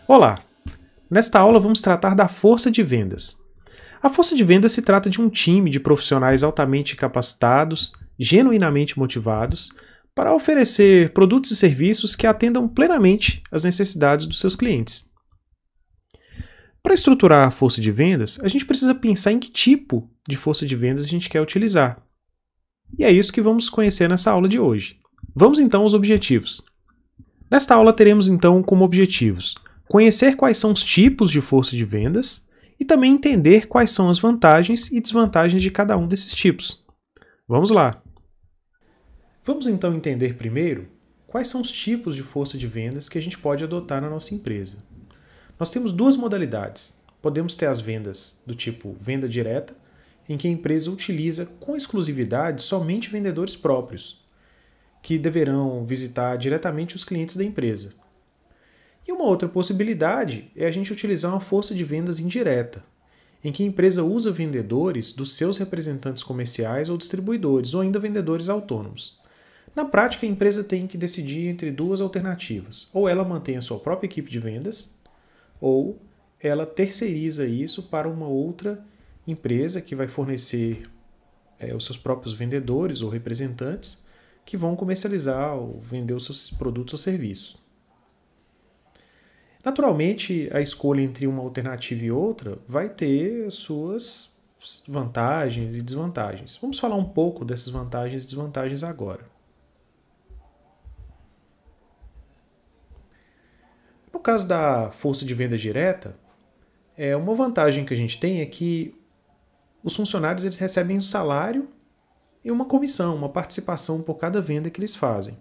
Olá! Nesta aula vamos tratar da força de vendas. A força de vendas se trata de um time de profissionais altamente capacitados, genuinamente motivados, para oferecer produtos e serviços que atendam plenamente às necessidades dos seus clientes. Para estruturar a força de vendas, a gente precisa pensar em que tipo de força de vendas a gente quer utilizar. E é isso que vamos conhecer nessa aula de hoje. Vamos então aos objetivos. Nesta aula teremos então como objetivos conhecer quais são os tipos de força de vendas e também entender quais são as vantagens e desvantagens de cada um desses tipos. Vamos lá! Vamos então entender primeiro quais são os tipos de força de vendas que a gente pode adotar na nossa empresa. Nós temos duas modalidades. Podemos ter as vendas do tipo venda direta, em que a empresa utiliza com exclusividade somente vendedores próprios, que deverão visitar diretamente os clientes da empresa. E uma outra possibilidade é a gente utilizar uma força de vendas indireta, em que a empresa usa vendedores dos seus representantes comerciais ou distribuidores, ou ainda vendedores autônomos. Na prática, a empresa tem que decidir entre duas alternativas. Ou ela mantém a sua própria equipe de vendas, ou ela terceiriza isso para uma outra empresa que vai fornecer os seus próprios vendedores ou representantes que vão comercializar ou vender os seus produtos ou serviços. Naturalmente, a escolha entre uma alternativa e outra vai ter suas vantagens e desvantagens. Vamos falar um pouco dessas vantagens e desvantagens agora. No caso da força de venda direta, uma vantagem que a gente tem é que os funcionários eles recebem um salário e uma comissão, uma participação por cada venda que eles fazem.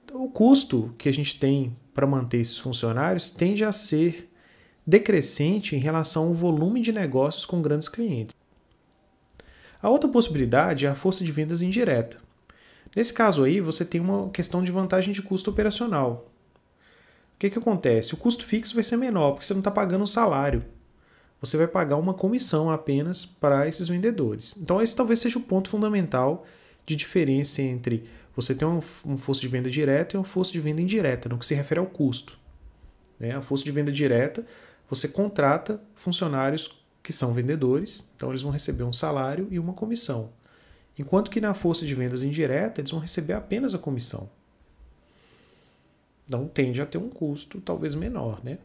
Então, o custo que a gente tem para manter esses funcionários tende a ser decrescente em relação ao volume de negócios com grandes clientes. A outra possibilidade é a força de vendas indireta. Nesse caso aí, você tem uma questão de vantagem de custo operacional. O que acontece? O custo fixo vai ser menor, porque você não está pagando um salário. Você vai pagar uma comissão apenas para esses vendedores. Então esse talvez seja o ponto fundamental de diferença entre você ter uma força de venda direta e uma força de venda indireta, no que se refere ao custo. A força de venda direta, você contrata funcionários que são vendedores, então eles vão receber um salário e uma comissão. Enquanto que na força de vendas indireta, eles vão receber apenas a comissão. Então tende a ter um custo talvez menor, né?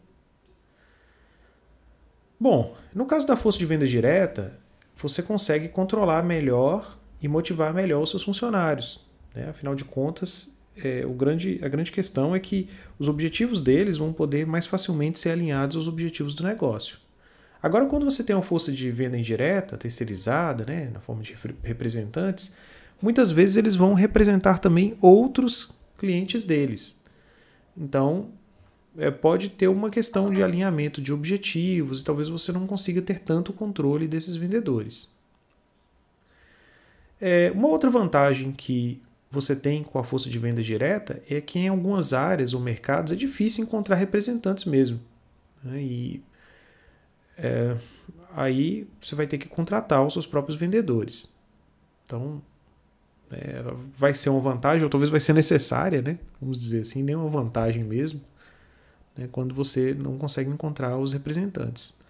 Bom, no caso da força de venda direta, você consegue controlar melhor e motivar melhor os seus funcionários. Afinal de contas, a grande questão é que os objetivos deles vão poder mais facilmente ser alinhados aos objetivos do negócio. Agora, quando você tem uma força de venda indireta, terceirizada, na forma de representantes, muitas vezes eles vão representar também outros clientes deles. Então, pode ter uma questão de alinhamento de objetivos e talvez você não consiga ter tanto controle desses vendedores. Uma outra vantagem que você tem com a força de venda direta é que em algumas áreas ou mercados é difícil encontrar representantes mesmo. Aí você vai ter que contratar os seus próprios vendedores. Então, ela vai ser uma vantagem, ou talvez vai ser necessária, vamos dizer assim, nem uma vantagem mesmo, quando você não consegue encontrar os representantes.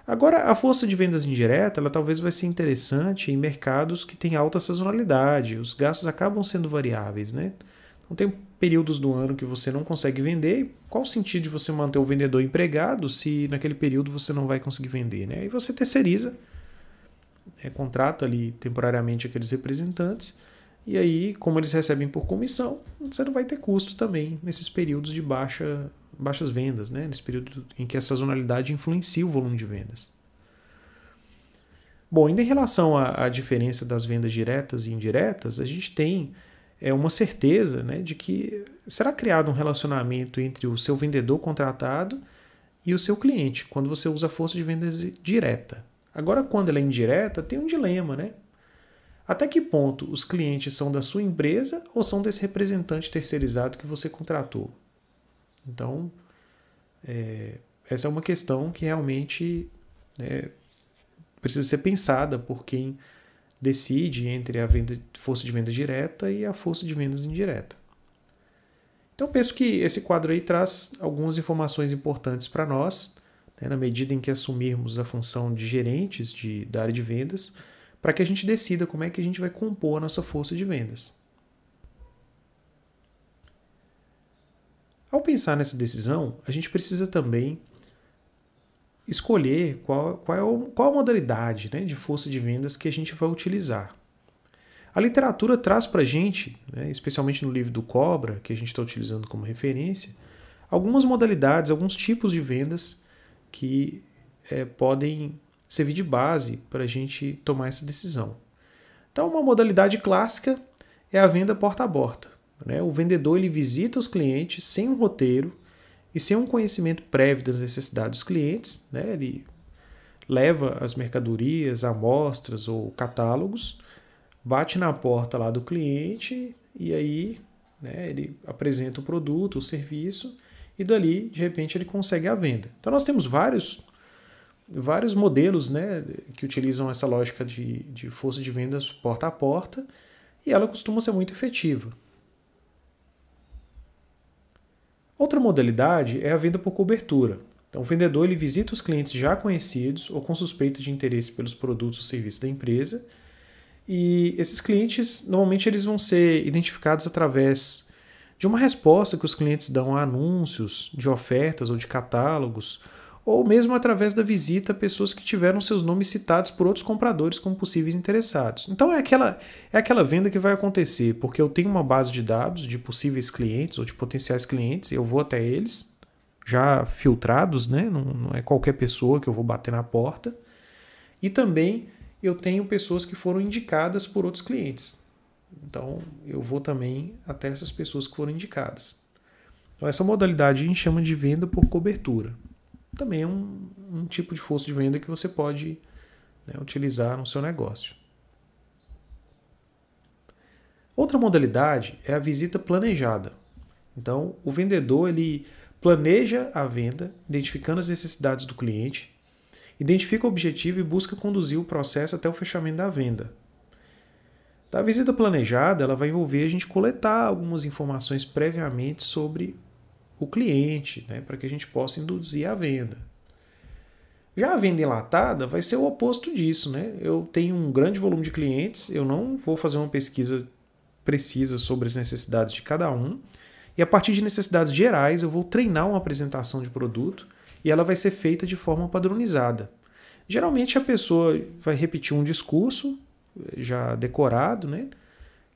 Agora, a força de vendas indireta, ela talvez vai ser interessante em mercados que têm alta sazonalidade, os gastos acabam sendo variáveis, Então tem períodos do ano que você não consegue vender, e qual o sentido de você manter o vendedor empregado se naquele período você não vai conseguir vender, E você terceiriza, contrata ali temporariamente aqueles representantes, e aí, como eles recebem por comissão, você não vai ter custo também nesses períodos de baixas vendas, nesse período em que a sazonalidade influencia o volume de vendas. Bom, ainda em relação à diferença das vendas diretas e indiretas, a gente tem uma certeza de que será criado um relacionamento entre o seu vendedor contratado e o seu cliente, quando você usa a força de vendas direta. Agora, quando ela é indireta, tem um dilema, Até que ponto os clientes são da sua empresa ou são desse representante terceirizado que você contratou? Então, essa é uma questão que realmente precisa ser pensada por quem decide entre a força de venda direta e a força de vendas indireta. Então, penso que esse quadro aí traz algumas informações importantes para nós, né, na medida em que assumirmos a função de gerentes da área de vendas, para que a gente decida como é que a gente vai compor a nossa força de vendas. Ao pensar nessa decisão, a gente precisa também escolher qual a modalidade, né, de força de vendas que a gente vai utilizar. A literatura traz para a gente, né, especialmente no livro do Cobra, que a gente está utilizando como referência, algumas modalidades, alguns tipos de vendas que podem servir de base para a gente tomar essa decisão. Então, uma modalidade clássica é a venda porta a porta, né? O vendedor ele visita os clientes sem um roteiro e sem um conhecimento prévio das necessidades dos clientes, né? Ele leva as mercadorias, amostras ou catálogos, bate na porta lá do cliente e aí, né, ele apresenta o produto, o serviço e dali, de repente, ele consegue a venda. Então nós temos vários modelos, né, que utilizam essa lógica de força de vendas porta a porta e ela costuma ser muito efetiva. Outra modalidade é a venda por cobertura. Então, o vendedor ele visita os clientes já conhecidos ou com suspeita de interesse pelos produtos ou serviços da empresa. E esses clientes, normalmente, eles vão ser identificados através de uma resposta que os clientes dão a anúncios de ofertas ou de catálogos, ou mesmo através da visita a pessoas que tiveram seus nomes citados por outros compradores como possíveis interessados. Então é aquela venda que vai acontecer, porque eu tenho uma base de dados de possíveis clientes ou de potenciais clientes, eu vou até eles, já filtrados, né? Não é qualquer pessoa que eu vou bater na porta. E também eu tenho pessoas que foram indicadas por outros clientes. Então eu vou também até essas pessoas que foram indicadas. Então essa modalidade a gente chama de venda por cobertura. Também é um tipo de força de venda que você pode, né, utilizar no seu negócio. Outra modalidade é a visita planejada. Então, o vendedor ele planeja a venda, identificando as necessidades do cliente, identifica o objetivo e busca conduzir o processo até o fechamento da venda. A visita planejada ela vai envolver a gente coletar algumas informações previamente sobre o cliente, né, para que a gente possa induzir a venda. Já a venda enlatada vai ser o oposto disso, né? Eu tenho um grande volume de clientes, eu não vou fazer uma pesquisa precisa sobre as necessidades de cada um, e a partir de necessidades gerais eu vou treinar uma apresentação de produto e ela vai ser feita de forma padronizada. Geralmente a pessoa vai repetir um discurso já decorado, né,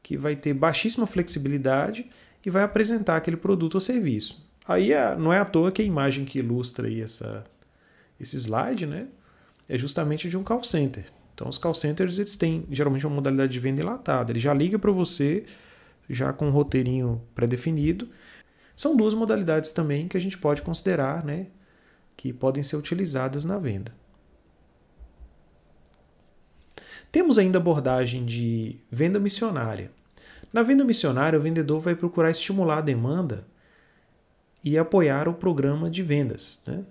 que vai ter baixíssima flexibilidade e vai apresentar aquele produto ou serviço. Aí não é à toa que a imagem que ilustra aí esse slide, né, é justamente de um call center. Então os call centers eles têm geralmente uma modalidade de venda enlatada. Ele já liga para você já com um roteirinho pré-definido. São duas modalidades também que a gente pode considerar, né, que podem ser utilizadas na venda. Temos ainda a abordagem de venda missionária. Na venda missionária, o vendedor vai procurar estimular a demanda e apoiar o programa de vendas, né?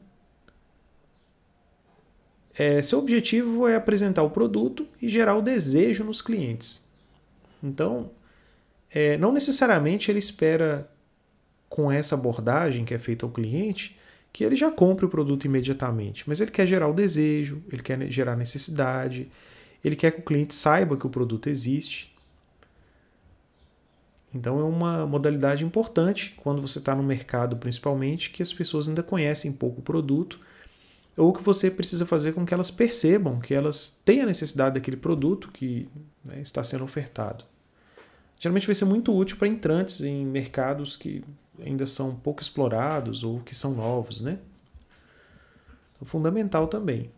Seu objetivo é apresentar o produto e gerar o desejo nos clientes. Então, não necessariamente ele espera, com essa abordagem que é feita ao cliente, que ele já compre o produto imediatamente, mas ele quer gerar o desejo, ele quer gerar necessidade, ele quer que o cliente saiba que o produto existe. Então é uma modalidade importante quando você está no mercado, principalmente, que as pessoas ainda conhecem pouco o produto, ou que você precisa fazer com que elas percebam que elas têm a necessidade daquele produto que, né, está sendo ofertado. Geralmente vai ser muito útil para entrantes em mercados que ainda são pouco explorados ou que são novos, né? Então, fundamental também.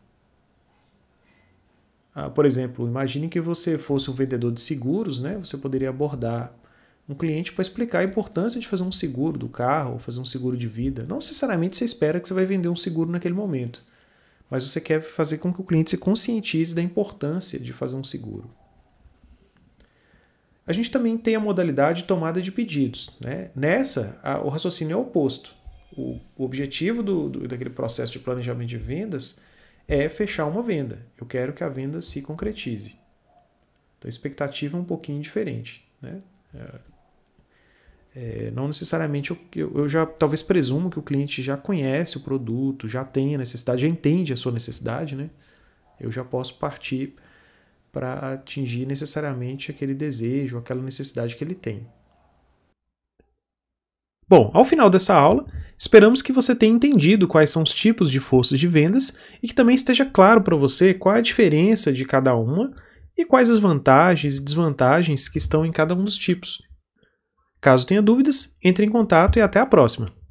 Por exemplo, imagine que você fosse um vendedor de seguros, né? Você poderia abordar um cliente para explicar a importância de fazer um seguro do carro, ou fazer um seguro de vida. Não necessariamente você espera que você vai vender um seguro naquele momento, mas você quer fazer com que o cliente se conscientize da importância de fazer um seguro. A gente também tem a modalidade de tomada de pedidos, né? Nessa, o raciocínio é oposto. O objetivo daquele processo de planejamento de vendas é fechar uma venda. Eu quero que a venda se concretize. Então a expectativa é um pouquinho diferente, né? Não necessariamente eu já talvez presumo que o cliente já conhece o produto, já tem a necessidade, já entende a sua necessidade, né? Eu já posso partir para atingir necessariamente aquele desejo, aquela necessidade que ele tem. Bom, ao final dessa aula, esperamos que você tenha entendido quais são os tipos de forças de vendas e que também esteja claro para você qual é a diferença de cada uma e quais as vantagens e desvantagens que estão em cada um dos tipos. Caso tenha dúvidas, entre em contato e até a próxima!